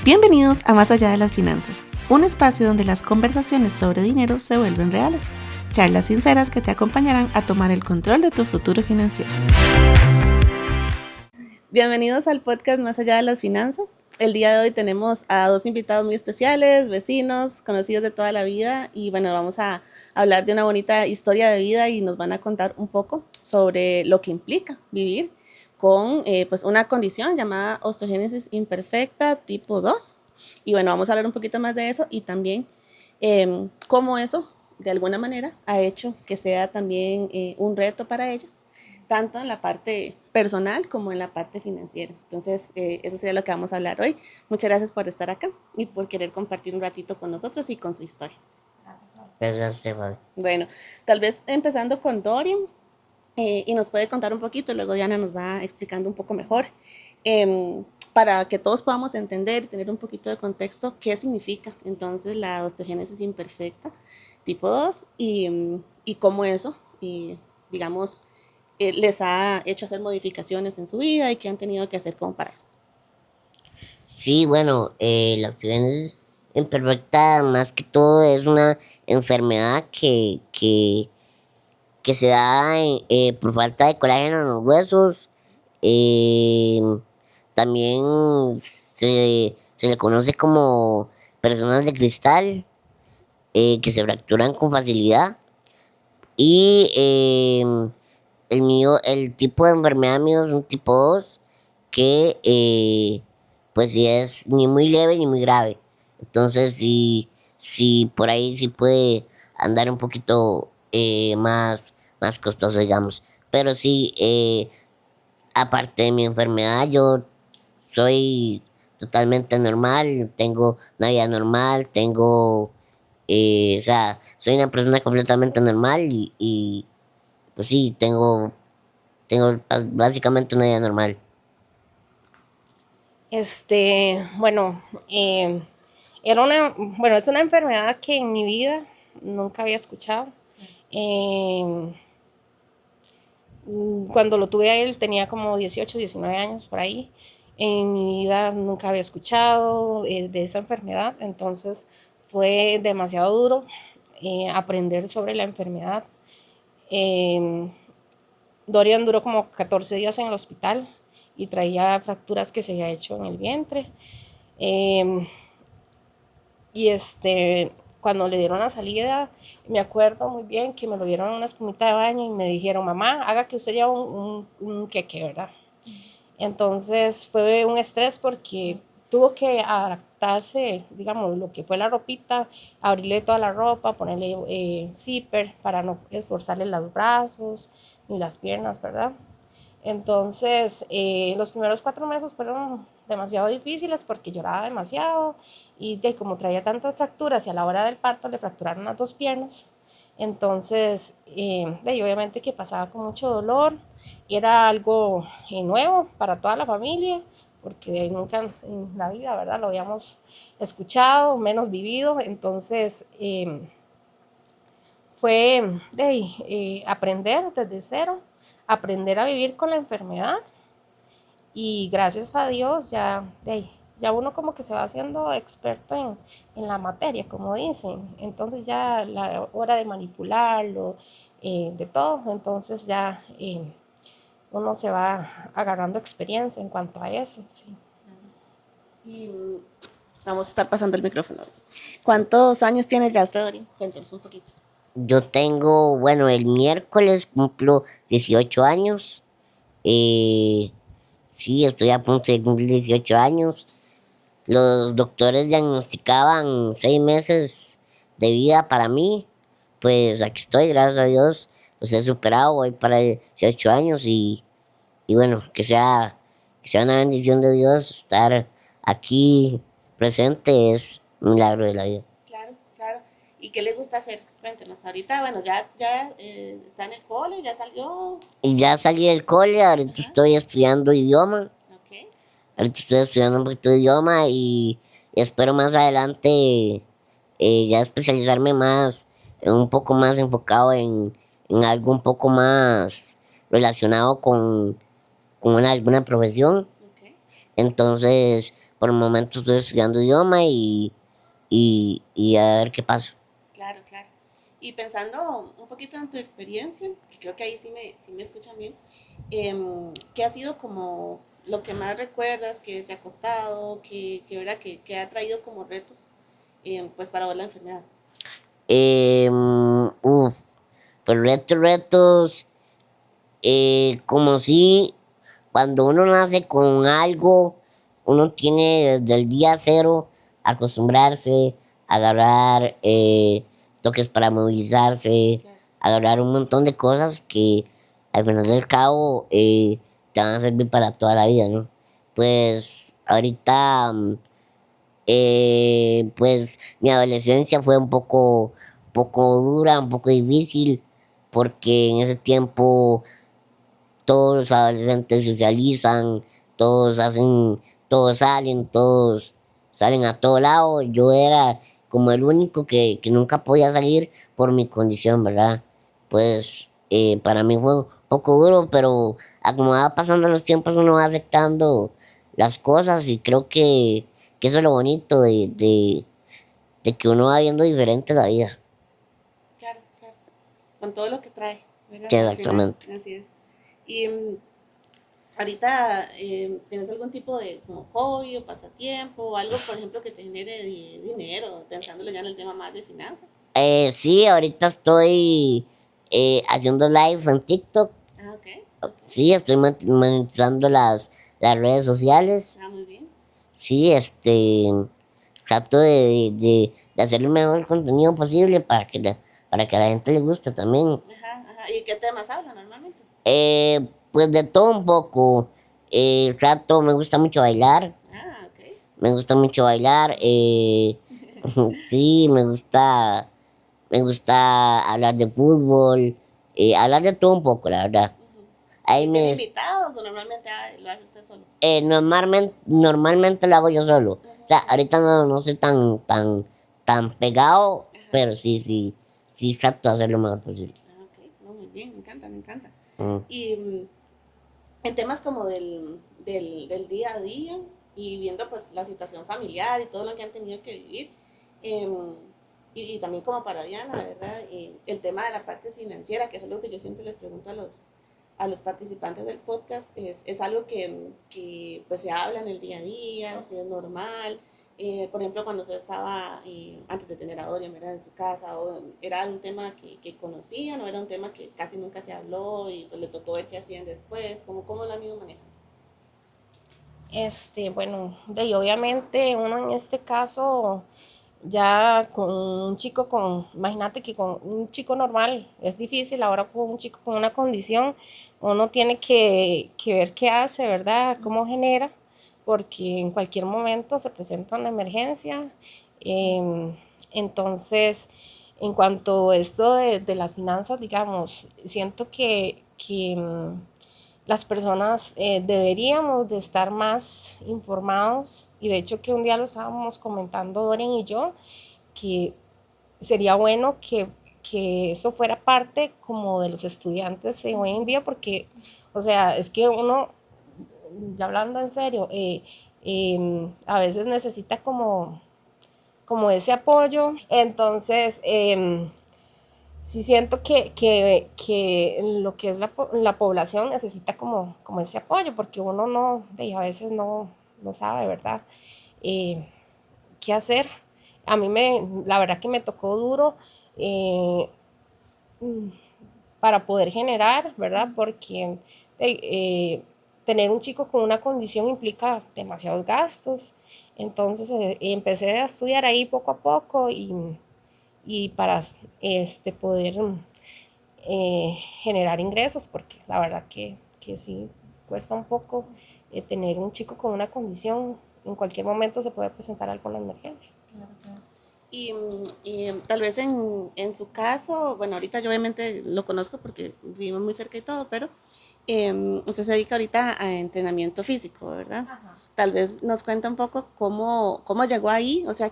Bienvenidos a Más Allá de las Finanzas, un espacio donde las conversaciones sobre dinero se vuelven reales. Charlas sinceras que te acompañarán a tomar el control de tu futuro financiero. Bienvenidos al podcast Más Allá de las Finanzas. El día de hoy tenemos a dos invitados muy especiales, vecinos, conocidos de toda la vida. Y bueno, vamos a hablar de una bonita historia de vida y nos van a contar un poco sobre lo que implica vivir con pues una condición llamada osteogénesis imperfecta tipo 2. Y bueno, vamos a hablar un poquito más de eso y también cómo eso de alguna manera ha hecho que sea también un reto para ellos, tanto en la parte personal como en la parte financiera. Entonces, eso sería lo que vamos a hablar hoy. Muchas gracias por estar acá y por querer compartir un ratito con nosotros y con su historia. Gracias, Esteban. Bueno, tal vez empezando con Dorian, y nos puede contar un poquito, luego Diana nos va explicando un poco mejor, para que todos podamos entender y tener un poquito de contexto qué significa entonces la osteogénesis imperfecta tipo 2 y cómo eso, digamos, les ha hecho hacer modificaciones en su vida y qué han tenido que hacer como para eso. Sí, bueno, la osteogénesis imperfecta más que todo es una enfermedad que se da por falta de colágeno en los huesos. Eh, También se le conoce como personas de cristal, que se fracturan con facilidad. Y el tipo de enfermedad mío es un tipo 2 que pues sí es ni muy leve ni muy grave. Entonces sí por ahí sí puede andar un poquito más costoso, digamos. Pero sí, aparte de mi enfermedad, yo soy totalmente normal, tengo una vida normal, o sea, soy una persona completamente normal y pues sí, tengo básicamente una vida normal. Bueno, es una enfermedad que en mi vida nunca había escuchado. Cuando lo tuve a él tenía como 18, 19 años por ahí. En mi vida nunca había escuchado de esa enfermedad, entonces fue demasiado duro aprender sobre la enfermedad. Dorian duró como 14 días en el hospital y traía fracturas que se había hecho en el vientre. Cuando le dieron la salida, me acuerdo muy bien que me lo dieron en una espumita de baño y me dijeron, mamá, haga que usted lleve un queque, ¿verdad? Entonces fue un estrés porque tuvo que adaptarse, digamos, lo que fue la ropita, abrirle toda la ropa, ponerle zipper para no esforzarle los brazos ni las piernas, ¿verdad? Entonces, los primeros 4 meses fueron demasiado difíciles porque lloraba demasiado y como traía tantas fracturas y a la hora del parto le fracturaron las 2 piernas, entonces obviamente que pasaba con mucho dolor y era algo nuevo para toda la familia porque nunca en la vida, ¿verdad? Lo habíamos escuchado, menos vivido, entonces fue aprender desde cero, aprender a vivir con la enfermedad y gracias a Dios ya uno como que se va haciendo experto en la materia, como dicen. Entonces ya la hora de manipularlo, de todo, entonces ya uno se va agarrando experiencia en cuanto a eso, sí. Y vamos a estar pasando el micrófono. ¿Cuántos años tiene ya usted, Dorian? Cuéntanos un poquito. Yo tengo, bueno, el miércoles cumplo 18 años. Sí, estoy a punto de cumplir 18 años. Los doctores diagnosticaban 6 meses de vida para mí. Pues aquí estoy, gracias a Dios. Los he superado, voy para 18 años y bueno, que sea una bendición de Dios estar aquí presente, es un milagro de la vida. Claro, claro. ¿Y qué le gusta hacer? Cuéntenos. Ahorita, bueno, ya está en el cole, ya salió. Y ya salí del cole, ahorita estoy estudiando idioma. Ok. Ahorita estoy estudiando un poquito de idioma y espero más adelante ya especializarme más, un poco más enfocado en algo un poco más relacionado con alguna profesión. Ok. Entonces, por el momento estoy estudiando idioma y a ver qué pasa. Claro, claro. Y pensando un poquito en tu experiencia, que creo que ahí sí me escuchan bien, ¿qué ha sido como lo que más recuerdas que te ha costado, ¿verdad? Que ha traído como retos, pues para vos la enfermedad? Uf, pues retos, como si cuando uno nace con algo, uno tiene desde el día cero acostumbrarse, agarrar toques para movilizarse, Claro. agarrar un montón de cosas que al final del cabo te van a servir para toda la vida, ¿no? Pues ahorita, pues mi adolescencia fue poco dura, un poco difícil, porque en ese tiempo todos los adolescentes socializan, todos hacen, todos salen a todo lado. Yo era como el único que nunca podía salir por mi condición, ¿verdad? Pues para mí fue un poco duro, pero a como va pasando los tiempos uno va aceptando las cosas y creo que eso es lo bonito de que uno va viendo diferente la vida. Claro, claro. Con todo lo que trae, ¿verdad? Sí, Al final, exactamente. así es. Y ahorita, ¿tienes algún tipo de como hobby o pasatiempo o algo, por ejemplo, que te genere dinero, pensándolo ya en el tema más de finanzas? Sí, ahorita estoy haciendo live en TikTok. Ah, ok, ok. Sí, estoy monetizando las redes sociales. Ah, muy bien. Sí, trato de hacer el mejor contenido posible para que a la gente le guste también. Ajá, ajá. ¿Y qué temas hablan normalmente? Pues de todo un poco. Me gusta mucho bailar. Ah, ok. Me gusta mucho bailar. Sí, me gusta hablar de fútbol. Hablar de todo un poco, la verdad. Ujú. Ahí ¿Y tiene me, invitados o normalmente lo hace usted solo? normalmente lo hago yo solo. O sea, Ajá, ahorita no soy tan pegado, ajá. pero sí trato de hacer lo mejor posible. Ah, ok. No, muy bien, me encanta, me encanta. Mm. Y en temas como del día a día y viendo pues la situación familiar y todo lo que han tenido que vivir, em, y también como para Diana, ¿verdad? El tema de la parte financiera, que es algo que yo siempre les pregunto a los participantes del podcast, es algo que pues se habla en el día a día, si es normal. Por ejemplo, cuando usted estaba antes de tener a Dorian, ¿verdad? En su casa, o era un tema que conocían o era un tema que casi nunca se habló y pues le tocó ver qué hacían después, cómo lo han ido manejando. Bueno, obviamente uno en este caso ya con un chico imagínate que con un chico normal es difícil, ahora con un chico con una condición, uno tiene que ver qué hace, ¿verdad? Cómo genera, porque en cualquier momento se presenta una emergencia. Eh, entonces, en cuanto a esto de las finanzas, digamos, siento que las personas deberíamos de estar más informados y de hecho que un día lo estábamos comentando Doren y yo, que sería bueno que eso fuera parte como de los estudiantes hoy en día porque, o sea, es que uno, ya hablando en serio, a veces necesita como ese apoyo, entonces sí siento que lo que es la población necesita como ese apoyo, porque uno no, a veces no sabe, ¿verdad? Eh, ¿Qué hacer? La verdad que me tocó duro eh, para poder generar, ¿verdad? Porque tener un chico con una condición implica demasiados gastos. Entonces empecé a estudiar ahí poco a poco y para poder generar ingresos, porque la verdad que sí cuesta un poco tener un chico con una condición, en cualquier momento se puede presentar alguna emergencia. Claro, claro. Y tal vez en su caso, bueno, ahorita yo obviamente lo conozco porque vivimos muy cerca y todo, pero usted se dedica ahorita a entrenamiento físico, ¿verdad? Ajá. Tal vez nos cuenta un poco cómo llegó ahí, o sea,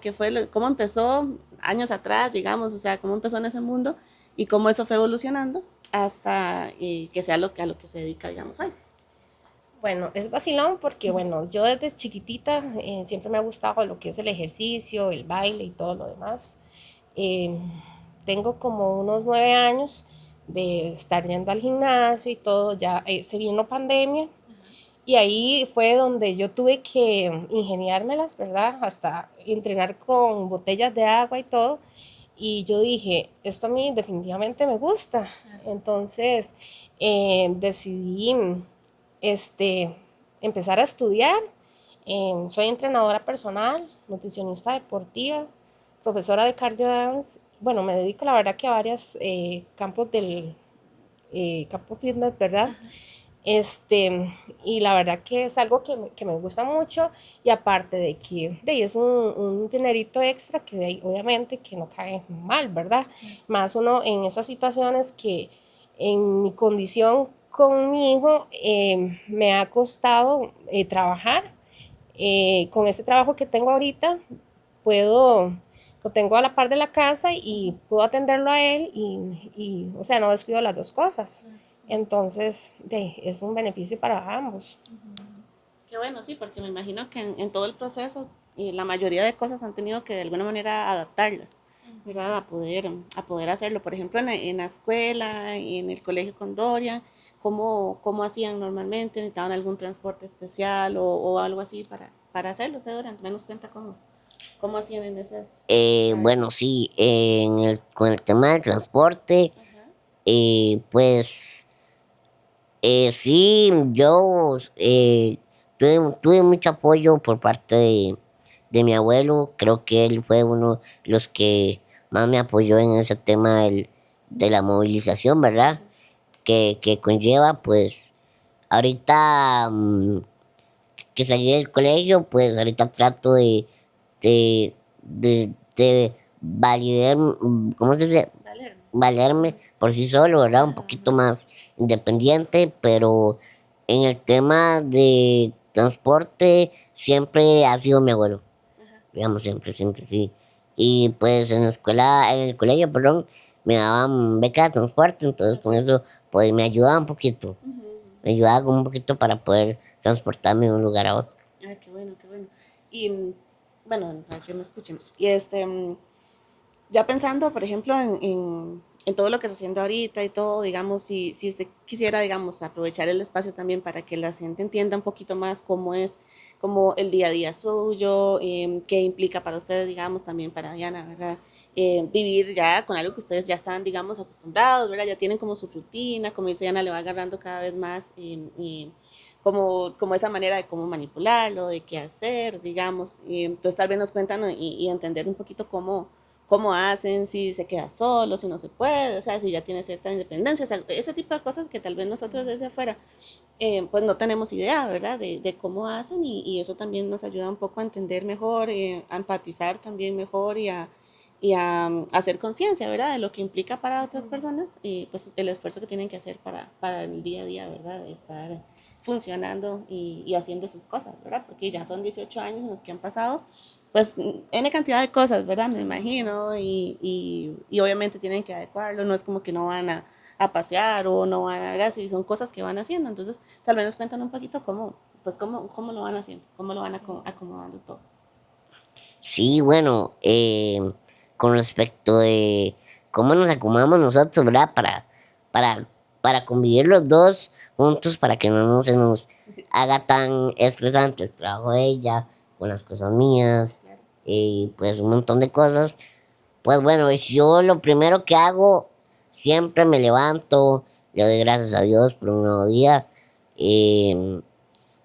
cómo empezó años atrás, digamos, o sea, cómo empezó en ese mundo y cómo eso fue evolucionando hasta que sea a lo que se dedica, digamos, hoy. Bueno, es vacilón porque, bueno, yo desde chiquitita siempre me ha gustado lo que es el ejercicio, el baile y todo lo demás. Eh, Tengo como unos 9 años de estar yendo al gimnasio y todo, ya se vino pandemia y ahí fue donde yo tuve que ingeniármelas, ¿verdad? Hasta entrenar con botellas de agua y todo. Y yo dije, esto a mí definitivamente me gusta. Entonces decidí este, empezar a estudiar. Soy entrenadora personal, nutricionista deportiva, profesora de cardio dance. Bueno, me dedico la verdad que a varios campos del campo fitness, ¿verdad? Y la verdad que es algo que me gusta mucho y aparte de que de ahí es un dinerito extra que de ahí, obviamente que no cae mal, ¿verdad? Más uno en esas situaciones que en mi condición con mi hijo me ha costado trabajar. Con ese trabajo que tengo ahorita puedo, lo tengo a la par de la casa y puedo atenderlo a él o sea, no descuido las dos cosas. Entonces, es un beneficio para ambos. Qué bueno, sí, porque me imagino que en todo el proceso la mayoría de cosas han tenido que de alguna manera adaptarlas, ¿verdad? A poder hacerlo. Por ejemplo, en la escuela, en el colegio con Doria, ¿cómo hacían normalmente? ¿Necesitaban algún transporte especial o algo así para hacerlo? ¿Se Dora? Menos cuenta cómo hacían en esas actividades. Bueno, sí, con el tema del transporte, Ajá. pues sí, yo tuve mucho apoyo por parte de mi abuelo. Creo que él fue uno de los que más me apoyó en ese tema de la movilización, ¿verdad? Que conlleva, pues, ahorita que salí del colegio, pues ahorita trato de validar, ¿cómo se dice? Valerme. Valerme por sí solo, ¿verdad? Un poquito más independiente, pero en el tema de transporte siempre ha sido mi abuelo, digamos, siempre, siempre, sí. Y pues en la escuela, en el colegio, perdón, me daban beca de transporte, entonces con eso pues me ayudaba un poquito, me ayudaba como un poquito para poder transportarme de un lugar a otro. Ay, qué bueno, qué bueno. Y bueno, para que me escuchen. Y ya pensando, por ejemplo, en todo lo que está haciendo ahorita y todo, digamos, si usted quisiera, digamos, aprovechar el espacio también para que la gente entienda un poquito más cómo es como el día a día suyo, qué implica para ustedes, digamos, también para Diana, ¿verdad? Vivir ya con algo que ustedes ya están, digamos, acostumbrados, ¿verdad? Ya tienen como su rutina, como dice Diana, le va agarrando cada vez más como esa manera de cómo manipularlo, de qué hacer, digamos. Entonces tal vez nos cuentan y entender un poquito cómo hacen, si se queda solo, si no se puede, o sea, si ya tiene cierta independencia, o sea, ese tipo de cosas que tal vez nosotros desde afuera, pues no tenemos idea, ¿verdad? De cómo hacen y eso también nos ayuda un poco a entender mejor, a empatizar también mejor y a hacer conciencia, ¿verdad? De lo que implica para otras personas y pues el esfuerzo que tienen que hacer para el día a día, ¿verdad? De estar funcionando y haciendo sus cosas, ¿verdad? Porque ya son 18 años en los que han pasado, pues N cantidad de cosas, ¿verdad? Me imagino, y obviamente tienen que adecuarlo, no es como que no van a pasear o no van a ver así, son cosas que van haciendo, entonces tal vez nos cuentan un poquito cómo lo van haciendo, cómo lo van acomodando todo. Sí, bueno, con respecto de cómo nos acomodamos nosotros, ¿verdad? Para, para convivir los dos juntos, para que no se nos haga tan estresante el trabajo de ella con las cosas mías, Claro. pues un montón de cosas. Pues bueno, yo lo primero que hago, siempre me levanto, le doy gracias a Dios por un nuevo día.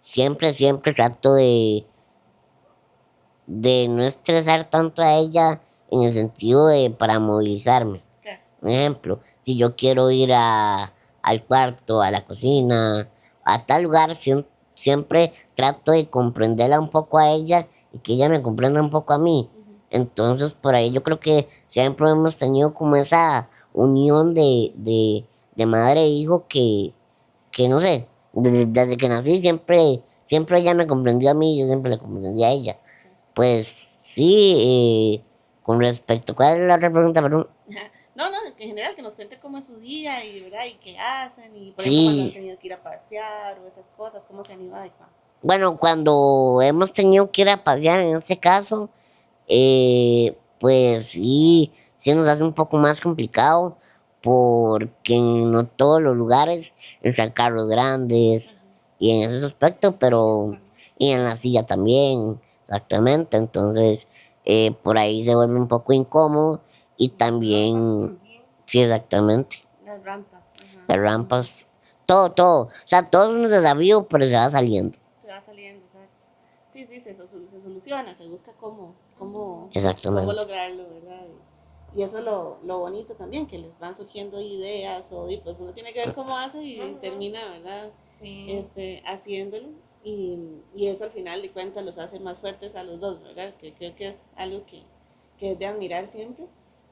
Siempre, siempre trato de no estresar tanto a ella en el sentido de para movilizarme. Claro. Un ejemplo, si yo quiero ir al cuarto, a la cocina, a tal lugar, siempre trato de comprenderla un poco a ella y que ella me comprenda un poco a mí. Entonces, por ahí yo creo que siempre hemos tenido como esa unión de madre e hijo que no sé, desde que nací siempre ella me comprendió a mí y yo siempre le comprendí a ella. Pues sí, con respecto, ¿cuál es la otra pregunta? Perdón. No, no, que en general que nos cuente cómo es su día y, ¿verdad? Y qué hacen y, por ejemplo, cuando han Sí, tenido que ir a pasear o esas cosas, cómo se han ido adecuando. bueno, cuando hemos tenido que ir a pasear, en este caso, pues sí, sí nos hace un poco más complicado porque no todos los lugares están carros grandes y en ese aspecto, pero y en la silla también, exactamente, entonces por ahí se vuelve un poco incómodo y también, sí, exactamente, Las rampas, ajá. las rampas, todo, o sea, todo es un desafío, pero se va saliendo, Se va saliendo, exacto. Sí, sí, se soluciona, se busca cómo exactamente, lograrlo, ¿verdad? Y eso es lo bonito también, que les van surgiendo ideas o y pues uno tiene que ver cómo hace y termina, ¿verdad? Sí. Haciéndolo. Y eso al final de cuentas los hace más fuertes a los dos, ¿verdad? Que creo que es algo que es de admirar siempre.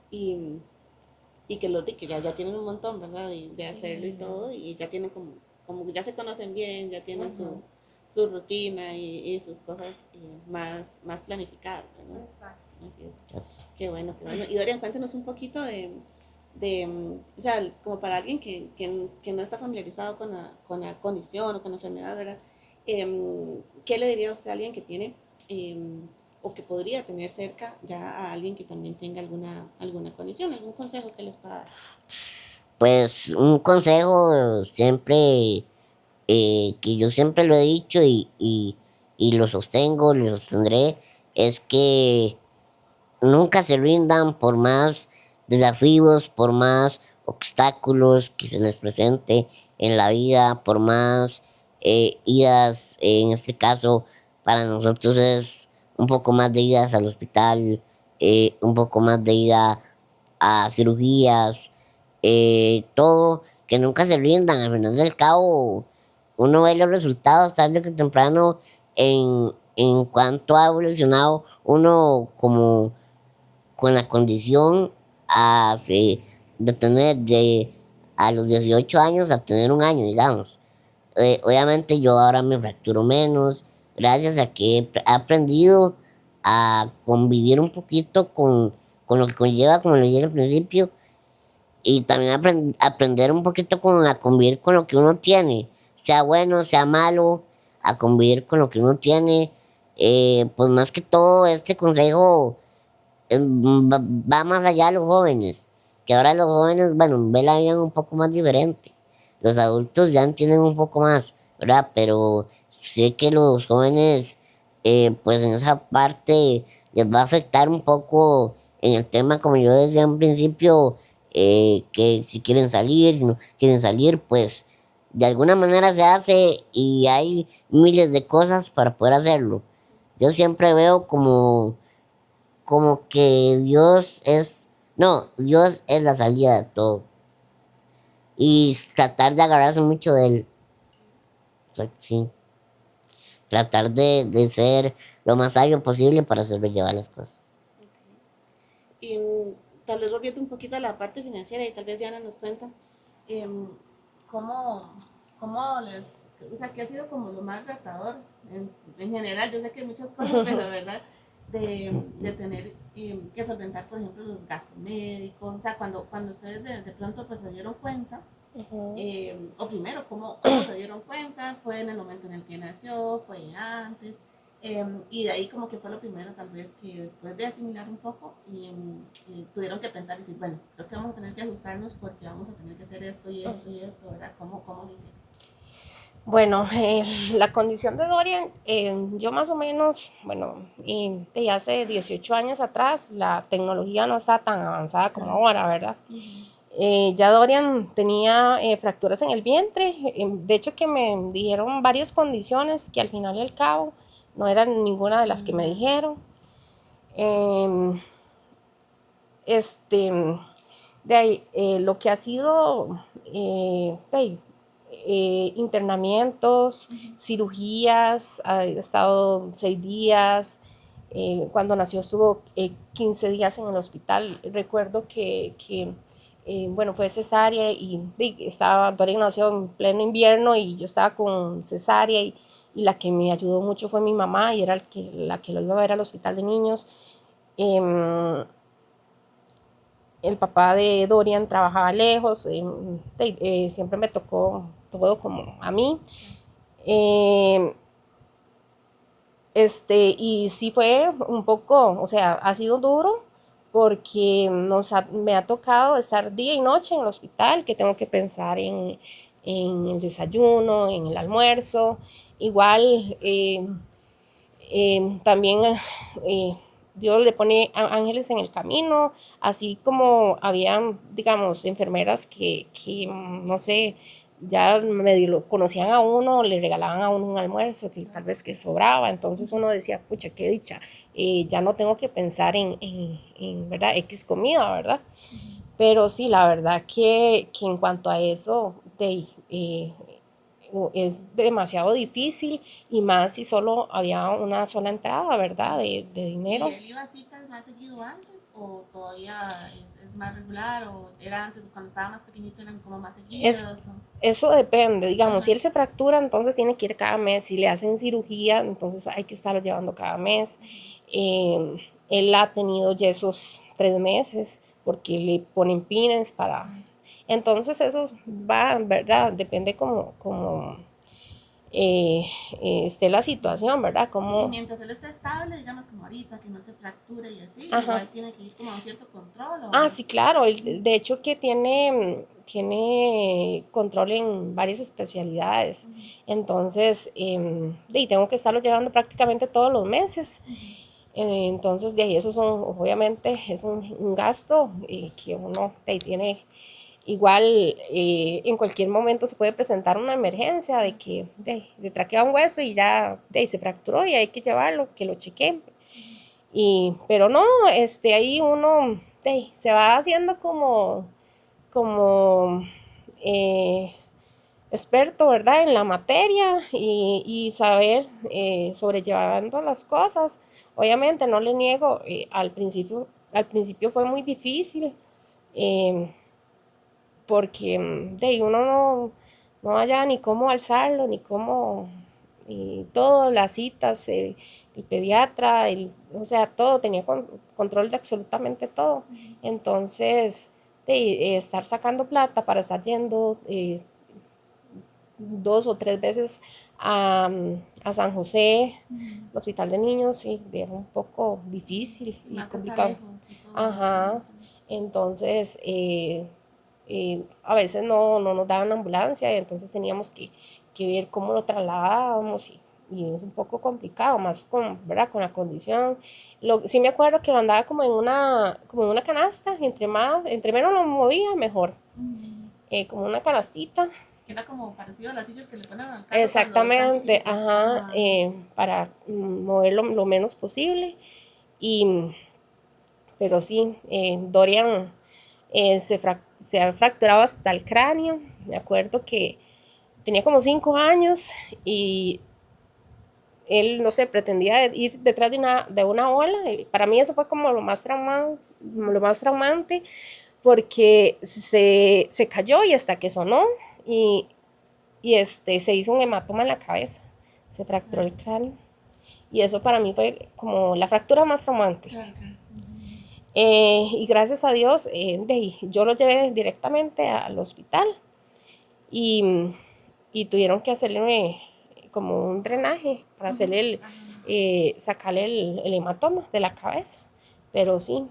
Y, y que ya tienen un montón, ¿verdad? De hacerlo y todo, y ya tienen como ya se conocen bien, ya tienen su rutina y sus cosas más planificadas, ¿verdad? Así es. Qué bueno, qué bueno. Y Dorian, cuéntanos un poquito o sea, como para alguien que no está familiarizado con la condición o con la enfermedad, ¿verdad? ¿Qué le diría usted a alguien que tiene o que podría tener cerca ya a alguien que también tenga alguna condición? ¿Algún consejo que les pueda dar? pues un consejo siempre que yo siempre lo he dicho y lo sostengo, lo sostendré, es que nunca se rindan por más desafíos, por más obstáculos que se les presente en la vida, por más idas, en este caso para nosotros es un poco más de idas al hospital, un poco más de ida a cirugías, todo, que nunca se rindan, al final del cabo uno ve los resultados tarde que temprano en cuanto ha evolucionado uno como con la condición de tener a los 18 años a tener un año, digamos. Obviamente yo ahora me fracturo menos, gracias a que he aprendido a convivir un poquito con lo que conlleva, como le dije al principio, y también aprender un poquito a convivir con lo que uno tiene, sea bueno, sea malo, a convivir con lo que uno tiene. Pues más que todo, este consejo va más allá de los jóvenes, que ahora los jóvenes, bueno, ven la vida un poco más diferente. Los adultos ya entienden un poco más, ¿verdad? Pero sé que los jóvenes, pues en esa parte les va a afectar un poco en el tema, como yo decía en principio, que si quieren salir, si no quieren salir, pues de alguna manera se hace y hay miles de cosas para poder hacerlo. Yo siempre veo como que Dios es, no, Dios es la salida de todo. Y tratar de agarrarse mucho de él. O sea, sí. Tratar de ser lo más sabio posible para sobrellevar las cosas. Y tal vez volviendo un poquito a la parte financiera y tal vez Diana nos cuenta em, cómo, cómo o sea, qué ha sido como lo más retador en general, yo sé que hay muchas cosas, pero verdad, de tener que solventar, por ejemplo, los gastos médicos, o sea, cuando ustedes de pronto pues se dieron cuenta, o primero, ¿cómo se dieron cuenta? ¿Fue en el momento en el que nació? ¿Fue antes? Y de ahí como que fue lo primero tal vez que después de asimilar un poco y tuvieron que pensar y decir, bueno, creo que vamos a tener que ajustarnos porque vamos a tener que hacer esto y esto y esto, ¿verdad? ¿Cómo lo hicieron? Bueno, la condición de Dorian, yo más o menos, bueno, de hace 18 años atrás, la tecnología no está tan avanzada como ahora, ¿verdad? Ya Dorian tenía fracturas en el vientre, de hecho que me dijeron varias condiciones que al final y al cabo no eran ninguna de las que me dijeron. Eh, este, de ahí, lo que ha sido de ahí, internamientos, cirugías, ha estado 6 días. Cuando nació estuvo 15 días en el hospital. Recuerdo que bueno, fue cesárea y Dorian nació en pleno invierno y yo estaba con cesárea y la que me ayudó mucho fue mi mamá y era la que lo iba a ver al hospital de niños. el papá de Dorian trabajaba lejos, siempre me tocó todo como a mí. Y sí fue un poco, o sea, ha sido duro porque me ha tocado estar día y noche en el hospital, que tengo que pensar en el desayuno, en el almuerzo. Igual, también Dios le pone ángeles en el camino, así como habían, digamos, enfermeras no sé, ya medio lo conocían a uno, le regalaban a uno un almuerzo que tal vez que sobraba, entonces uno decía, pucha, qué dicha, ya no tengo que pensar ¿verdad? X comida, ¿verdad? Pero sí, la verdad que en cuanto a eso, es demasiado difícil y más si solo había una sola entrada, ¿verdad? De dinero. ¿Y él iba a citas más seguido antes o todavía es más regular o era antes cuando estaba más pequeñito eran como más seguidos? Eso depende, digamos, si él se fractura, entonces tiene que ir cada mes, si le hacen cirugía, entonces hay que estarlo llevando cada mes. Él ha tenido yesos 3 meses porque le ponen pines para... Entonces eso va, ¿verdad? Depende como esté la situación, ¿verdad? Y mientras él esté estable, digamos como ahorita, que no se fracture y así, Ajá. igual tiene que ir como a un cierto control. Sí, claro. De hecho que tiene control en varias especialidades. Entonces, tengo que estarlo llevando prácticamente todos los meses. Entonces, de ahí eso obviamente es un gasto que uno tiene. Igual, en cualquier momento se puede presentar una emergencia de que le traquea un hueso y ya se fracturó y hay que llevarlo, que lo chequeen. Pero no, ahí uno se va haciendo como experto, ¿verdad? En la materia y saber sobrellevando las cosas. Obviamente no le niego, al principio fue muy difícil, eh, porque uno no hallaba ni cómo alzarlo, ni cómo, y todo, las citas, el pediatra, o sea, todo, tenía control de absolutamente todo. Entonces, estar sacando plata para estar yendo 2 o 3 veces a San José, hospital de niños, sí, era un poco difícil y complicado. Ajá, entonces a veces no nos daban ambulancia y entonces teníamos que ver cómo lo trasladábamos y es un poco complicado, más ¿verdad? Con la condición. Sí me acuerdo que lo andaba como en una canasta, entre menos lo movía, mejor. Como una canastita. Que era como parecido a las sillas que le ponen al carro. Exactamente, ajá, para moverlo lo menos posible. Pero sí, Dorian se ha fracturado hasta el cráneo. Me acuerdo que tenía como 5 años y él, no sé, pretendía ir detrás de una ola. Y para mí eso fue como lo más traumante porque se cayó y hasta que sonó y se hizo un hematoma en la cabeza, se fracturó el cráneo y eso para mí fue como la fractura más traumante. Y gracias a Dios yo lo llevé directamente al hospital y tuvieron que hacerle como un drenaje para hacerle sacarle el hematoma de la cabeza. Pero sí,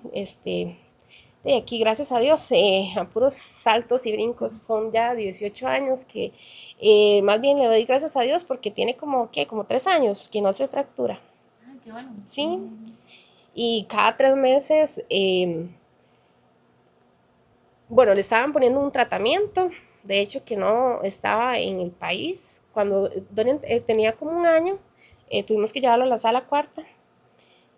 de aquí, gracias a Dios, a puros saltos y brincos, son ya 18 años que más bien le doy gracias a Dios porque tiene como 3 años que no se fractura. Ay, qué bueno. Sí, y cada 3 meses, bueno, le estaban poniendo un tratamiento, de hecho que no estaba en el país. Cuando Dorian tenía como un año, tuvimos que llevarlo a la sala cuarta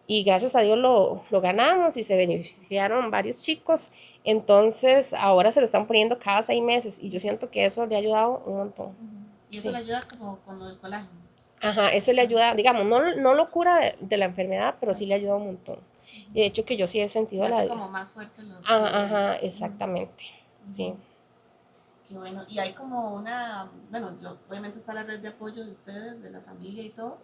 y gracias a Dios lo ganamos y se beneficiaron varios chicos. Entonces ahora se lo están poniendo cada 6 meses y yo siento que eso le ha ayudado un montón. Y eso le ayuda como con lo del colágeno. Ajá, eso le ayuda, digamos, no lo cura de la enfermedad, pero sí le ayuda un montón. Y de hecho que yo sí he sentido hace como más fuerte los... Ajá, exactamente, sí. Qué bueno. Y hay como bueno, obviamente está la red de apoyo de ustedes, de la familia y todo,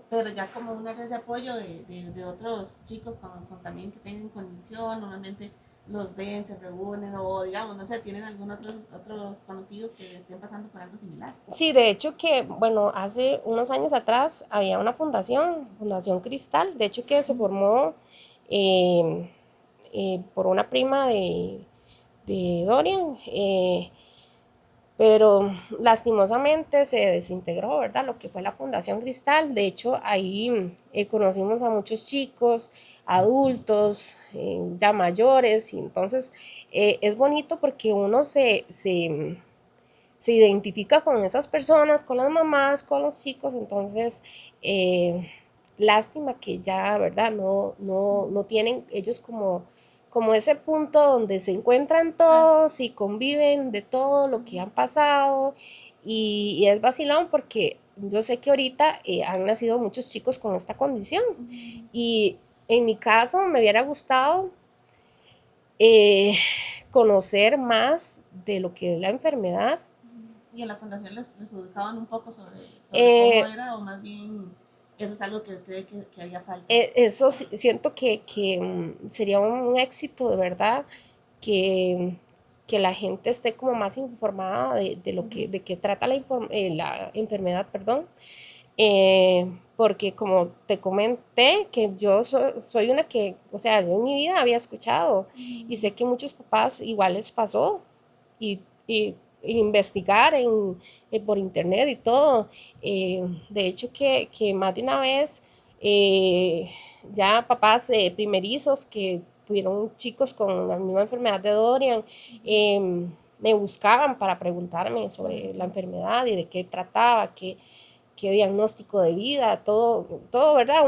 pero ya como una red de apoyo de otros chicos con también que tengan condición, normalmente los ven, se reúnen o digamos, no sé, tienen algunos otros conocidos que estén pasando por algo similar. Sí, de hecho que, bueno, hace unos años atrás había una fundación, Fundación Cristal, de hecho que se formó eh, por una prima de Dorian, pero lastimosamente se desintegró, ¿verdad? Lo que fue la Fundación Cristal. De hecho, ahí conocimos a muchos chicos, adultos, ya mayores, y entonces es bonito porque uno se identifica con esas personas, con las mamás, con los chicos, entonces lástima que ya, ¿verdad? No tienen ellos como ese punto donde se encuentran todos y conviven de todo lo que han pasado y es vacilón porque yo sé que ahorita han nacido muchos chicos con esta condición y en mi caso me hubiera gustado eh, conocer más de lo que es la enfermedad. Y en la fundación les educaban un poco sobre cómo Eh, era, o más bien eso es algo que cree que haría falta. Eso siento que sería un éxito de verdad que, que la gente esté como más informada de lo que, de qué trata la enfermedad, perdón. Porque como te comenté, que yo soy una que, o sea, yo en mi vida había escuchado y sé que muchos papás igual les pasó y investigar por internet y todo. De hecho, que más de una vez ya papás primerizos que tuvieron chicos con la misma enfermedad de Dorian, me buscaban para preguntarme sobre la enfermedad y de qué trataba, qué diagnóstico de vida, todo, ¿verdad?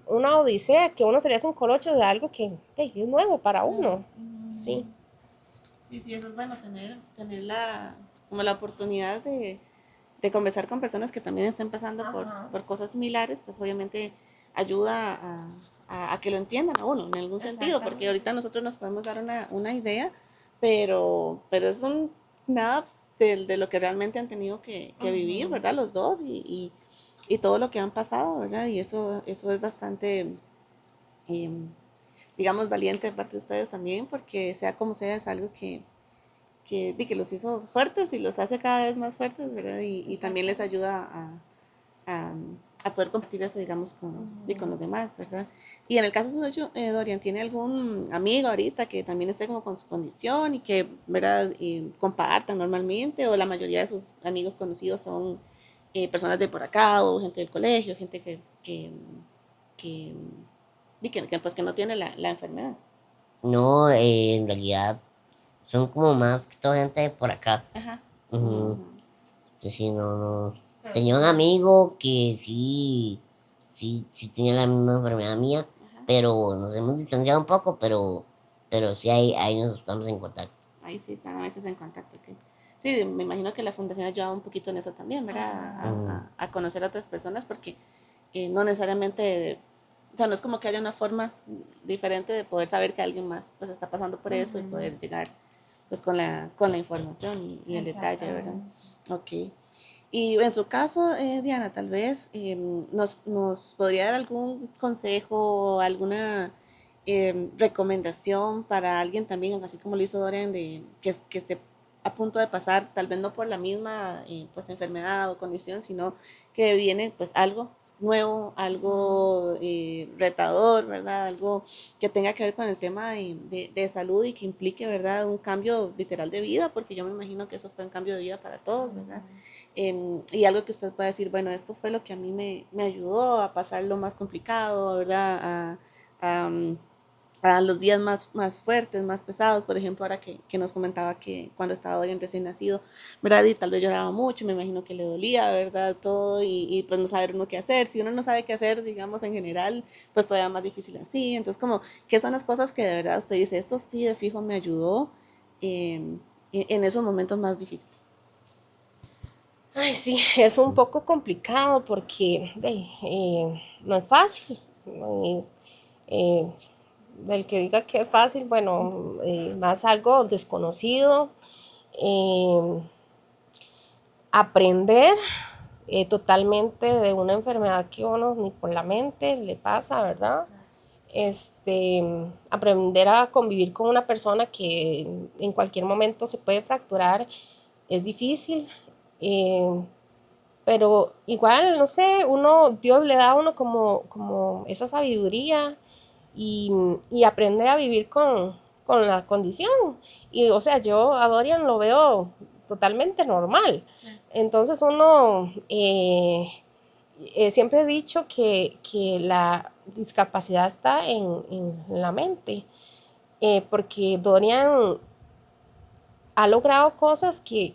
Una odisea que uno se le hace un colocho de algo que es nuevo para uno, sí. Sí, sí, eso es bueno, tener como la oportunidad de conversar con personas que también estén pasando por cosas similares, pues obviamente ayuda a que lo entiendan a uno en algún sentido, porque ahorita nosotros nos podemos dar una idea, pero es nada de lo que realmente han tenido que vivir, ¿verdad? Los dos y todo lo que han pasado, ¿verdad? Y eso es bastante, eh, digamos, valiente de parte de ustedes también, porque sea como sea, es algo que los hizo fuertes y los hace cada vez más fuertes, ¿verdad? Y también les ayuda a, a poder compartir eso, digamos, con los demás, ¿verdad? Y en el caso suyo, Dorian, ¿tiene algún amigo ahorita que también esté como con su condición y que, ¿verdad? Y compartan normalmente, o la mayoría de sus amigos conocidos son personas de por acá o gente del colegio, gente que, pues, que no tiene la enfermedad? No, en realidad son como más que todo gente de por acá. Ajá. Ujú. Ujú. Sí, sí, no. Tenía un amigo que sí tenía la misma enfermedad mía, pero nos hemos distanciado un poco, pero sí ahí nos estamos en contacto. Ahí sí están a veces en contacto. ¿Ok? Sí, me imagino que la fundación ayuda un poquito en eso también, ¿verdad? Ujú. A conocer a otras personas porque no necesariamente, o sea, no es como que haya una forma diferente de poder saber que alguien más pues está pasando por eso y poder llegar pues con la información y el detalle, ¿verdad? Ok. Y en su caso, Diana, tal vez nos podría dar algún consejo, alguna recomendación para alguien también, así como lo hizo Dorian, que esté a punto de pasar, tal vez no por la misma pues enfermedad o condición, sino que viene pues algo nuevo, algo retador, ¿verdad? Algo que tenga que ver con el tema de salud y que implique, ¿verdad? Un cambio literal de vida, porque yo me imagino que eso fue un cambio de vida para todos, ¿verdad? Y algo que usted pueda decir, bueno, esto fue lo que a mí me ayudó a pasar lo más complicado, ¿verdad? A los días más fuertes, más pesados, por ejemplo, ahora que nos comentaba que cuando estaba en recién nacido, ¿verdad? Y tal vez lloraba mucho, me imagino que le dolía, ¿verdad? Todo, y pues no saber uno qué hacer. Si uno no sabe qué hacer, digamos, en general, pues todavía más difícil así. Entonces, como, ¿qué son las cosas que de verdad usted dice, esto sí de fijo me ayudó en esos momentos más difíciles? Ay, sí, es un poco complicado porque no es fácil. Eh, eh, el que diga que es fácil, bueno, más algo desconocido. eh, Aprender totalmente de una enfermedad que uno ni por la mente le pasa, ¿verdad? aprender a convivir con una persona que en cualquier momento se puede fracturar es difícil, eh, pero igual, no sé, Dios le da a uno como esa sabiduría y, y aprende a vivir con la condición. Y o sea, yo a Dorian lo veo totalmente normal. Entonces siempre he dicho que la discapacidad está en la mente, porque Dorian ha logrado cosas que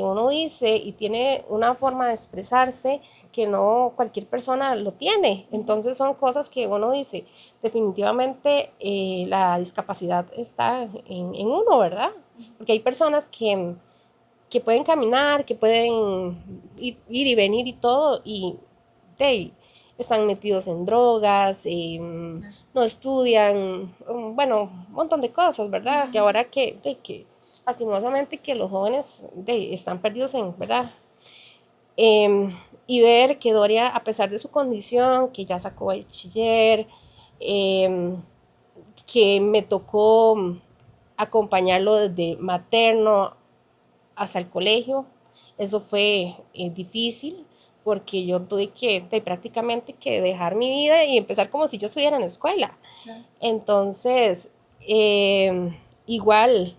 uno dice y tiene una forma de expresarse que no cualquier persona lo tiene. Entonces son cosas que uno dice, definitivamente la discapacidad está en uno, ¿verdad? Porque hay personas que pueden caminar, que pueden ir y venir y todo, y hey, están metidos en drogas, no estudian, bueno, un montón de cosas, ¿verdad? Que ahora que lastimosamente que los jóvenes están perdidos en, ¿verdad? Y ver que Doria, a pesar de su condición, que ya sacó el bachiller, que me tocó acompañarlo desde materno hasta el colegio, eso fue difícil porque yo tuve que prácticamente que dejar mi vida y empezar como si yo estuviera en la escuela. Entonces, igual,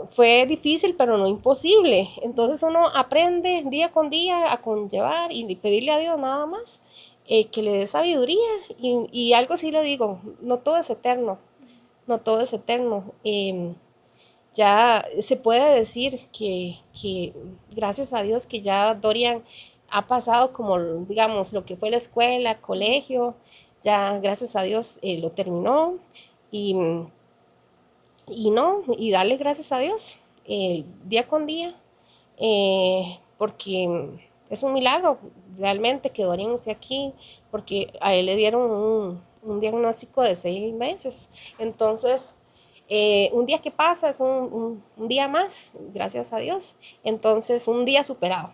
fue difícil, pero no imposible. Entonces uno aprende día con día a conllevar y pedirle a Dios nada más que le dé sabiduría. Y algo sí le digo, no todo es eterno, no todo es eterno. Ya se puede decir que gracias a Dios que ya Dorian ha pasado como, digamos, lo que fue la escuela, colegio, ya gracias a Dios lo terminó y no, y darle gracias a Dios día con día, porque es un milagro realmente que Dorian esté aquí, porque a él le dieron un diagnóstico de 6 meses. Entonces, un día que pasa es un día más, gracias a Dios. Entonces, un día superado,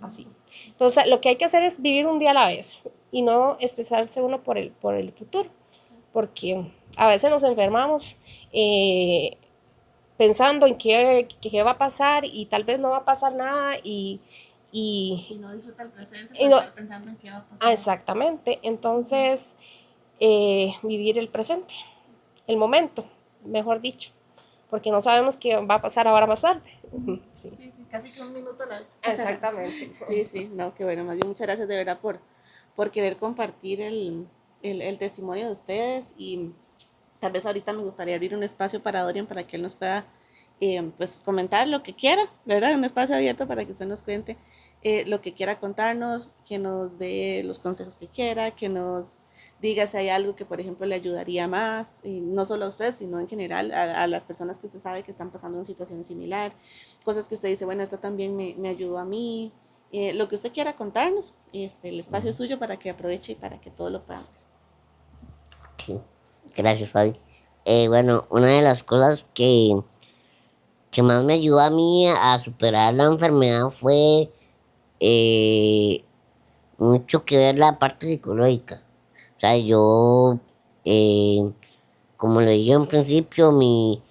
así. Entonces, lo que hay que hacer es vivir un día a la vez y no estresarse uno por el futuro, porque a veces nos enfermamos pensando en qué va a pasar y tal vez no va a pasar nada Y no disfruta el presente y por no, estar pensando en qué va a pasar. exactamente. Entonces, vivir el presente, el momento, mejor dicho, porque no sabemos qué va a pasar ahora más tarde. Sí. Sí, sí, casi que un minuto a la vez. Exactamente. Sí, sí, no, qué bueno, más bien muchas gracias de verdad por querer compartir el testimonio de ustedes y tal vez ahorita me gustaría abrir un espacio para Dorian para que él nos pueda pues comentar lo que quiera, ¿verdad? Un espacio abierto para que usted nos cuente lo que quiera contarnos, que nos dé los consejos que quiera, que nos diga si hay algo que, por ejemplo, le ayudaría más, no solo a usted, sino en general a las personas que usted sabe que están pasando una situación similar, cosas que usted dice, bueno, esto también me ayudó a mí, lo que usted quiera contarnos, el espacio es suyo para que aproveche y para que todo lo puedan ver. Ok. Gracias, Fabi. Bueno, una de las cosas que más me ayudó a mí a superar la enfermedad fue eh, mucho que ver la parte psicológica. O sea, yo, eh, como lo dije en principio, mi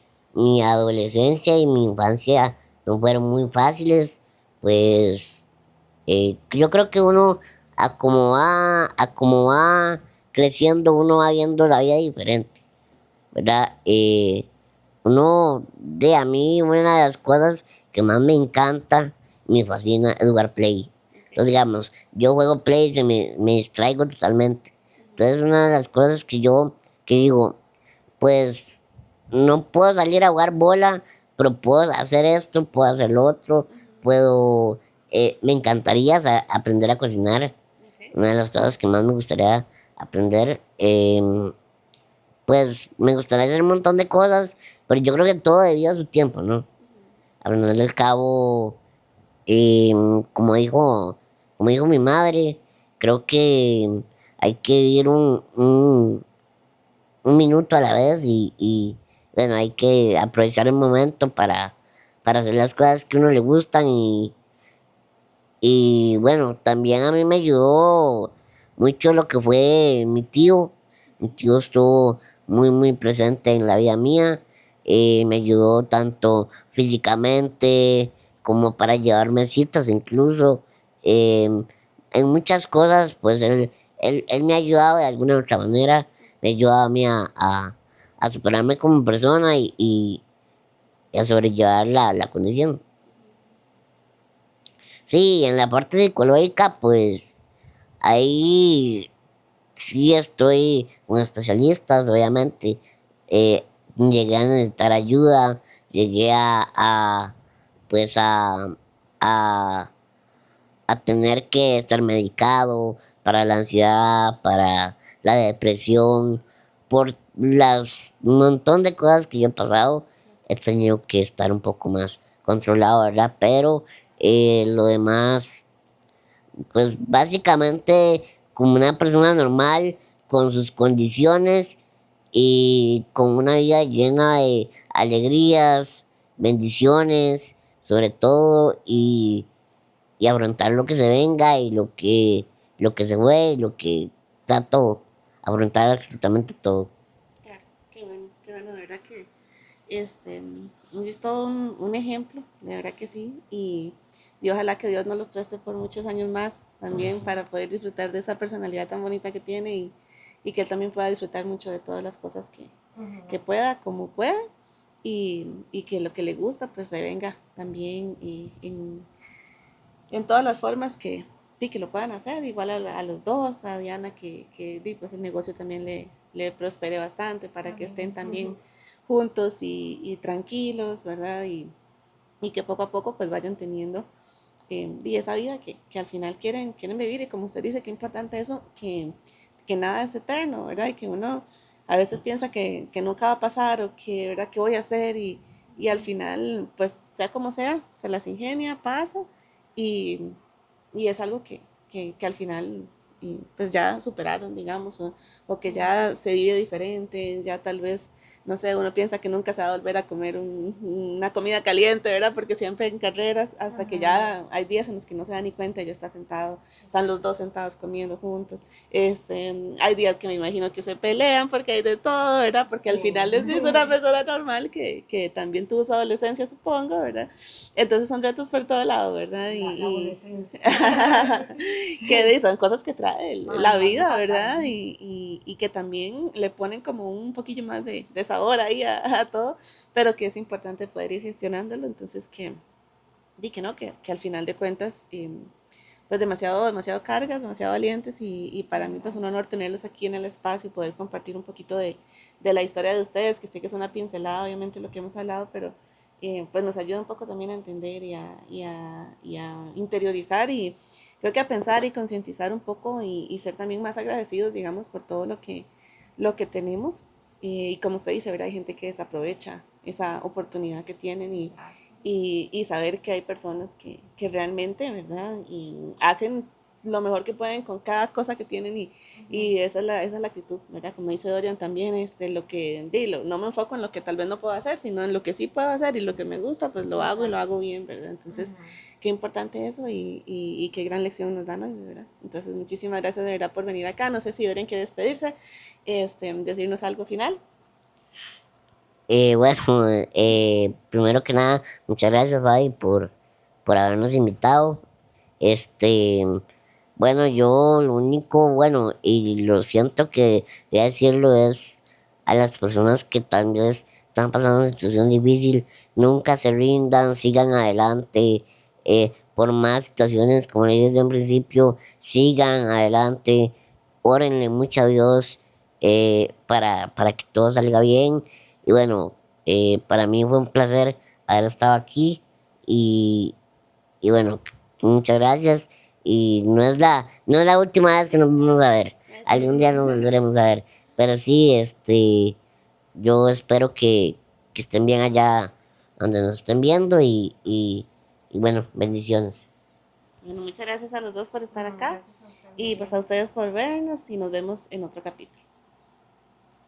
adolescencia y mi infancia no fueron muy fáciles, pues yo creo que uno, a como va creciendo, uno va viendo la vida diferente, ¿verdad? A mí, una de las cosas que más me encanta, me fascina es jugar Play. Entonces, digamos, yo juego Play y me distraigo totalmente. Entonces, una de las cosas que digo, pues, no puedo salir a jugar bola, pero puedo hacer esto, puedo hacer lo otro, me encantaría aprender a cocinar. Una de las cosas que más me gustaría aprender, pues me gustaría hacer un montón de cosas, pero yo creo que todo debido a su tiempo, ¿no? Al final del cabo, como como dijo mi madre, creo que hay que vivir un minuto a la vez bueno, hay que aprovechar el momento para hacer las cosas que a uno le gustan y bueno, también a mí me ayudó mucho lo que fue mi tío. Mi tío estuvo muy presente en la vida mía. Me ayudó tanto físicamente como para llevarme citas incluso. En muchas cosas, pues él me ha ayudado de alguna u otra manera. Me ha ayudado a mí a superarme como persona y a sobrellevar la condición. Sí, en la parte psicológica, pues ahí sí estoy con especialistas, obviamente. Llegué a necesitar ayuda, llegué pues a, a tener que estar medicado para la ansiedad, para la depresión, por las montón de cosas que yo he pasado, he tenido que estar un poco más controlado, ¿verdad? Pero lo demás, pues básicamente como una persona normal, con sus condiciones y con una vida llena de alegrías, bendiciones, sobre todo, y afrontar lo que se venga y lo que se fue y lo que está todo. Afrontar absolutamente todo. Claro, qué bueno, de verdad que este, es todo un ejemplo, de verdad que sí, y ojalá que Dios nos lo preste por muchos años más también para poder disfrutar de esa personalidad tan bonita que tiene y que él también pueda disfrutar mucho de todas las cosas que pueda, como pueda, y que lo que le gusta pues se venga también en todas las formas sí, que lo puedan hacer, igual a los dos, a Diana que pues el negocio también le prospere bastante para que estén también juntos y tranquilos, ¿verdad? Y que poco a poco pues vayan teniendo y esa vida que al final quieren vivir y como usted dice, qué importante eso, que nada es eterno, ¿verdad? Y que uno a veces piensa que nunca va a pasar o que, ¿verdad? ¿Qué voy a hacer? Y al final, pues sea como sea, se las ingenia, pasa y, y es algo que al final pues ya superaron, digamos, o que ya se vive diferente, ya tal vez, no sé, uno piensa que nunca se va a volver a comer una comida caliente, ¿verdad? Porque siempre en carreras, hasta que ya hay días en los que no se da ni cuenta, ya está sentado, están los dos sentados comiendo juntos. Hay días que me imagino que se pelean porque hay de todo, ¿verdad? Porque al final es una persona normal que también tuvo su adolescencia, supongo, ¿verdad? Entonces son retos por todo lado, ¿verdad? La adolescencia. Son cosas que trae Ay, la no, ando vida, fatal. ¿verdad? Y que también le ponen como un poquillo más de sabor ahí a todo, pero que es importante poder ir gestionándolo, entonces di que no, que al final de cuentas, pues demasiado cargas, demasiado valientes y para mí pues un honor tenerlos aquí en el espacio y poder compartir un poquito de la historia de ustedes, que sé que es una pincelada obviamente lo que hemos hablado, pero pues nos ayuda un poco también a entender y a interiorizar y creo que a pensar y concientizar un poco y ser también más agradecidos, digamos, por todo lo que tenemos. Y como usted dice, ¿verdad? Hay gente que desaprovecha esa oportunidad que tienen y saber que hay personas que realmente, ¿verdad? Y hacen lo mejor que pueden con cada cosa que tienen y esa es la actitud, ¿verdad? Como dice Dorian también, no me enfoco en lo que tal vez no puedo hacer, sino en lo que sí puedo hacer y lo que me gusta, pues lo hago y lo hago bien, ¿verdad? Entonces, qué importante eso y qué gran lección nos dan hoy, de verdad. Entonces, muchísimas gracias de verdad por venir acá. No sé si Dorian quiere despedirse, decirnos algo final. Bueno, primero que nada, muchas gracias, Fabi, por habernos invitado. Este, bueno, yo lo único, bueno, y lo siento que voy a decirlo es a las personas que tal vez están pasando una situación difícil, nunca se rindan, sigan adelante, por más situaciones, como le dije desde un principio, sigan adelante, órenle mucho a Dios para que todo salga bien. Y bueno, para mí fue un placer haber estado aquí y, y bueno, muchas gracias. Y no es la última vez que nos vamos a ver. Algún día nos volveremos a ver. Pero sí, yo espero que estén bien allá donde nos estén viendo y bueno, bendiciones. Bueno, muchas gracias a los dos por estar acá y pues a ustedes por vernos y nos vemos en otro capítulo.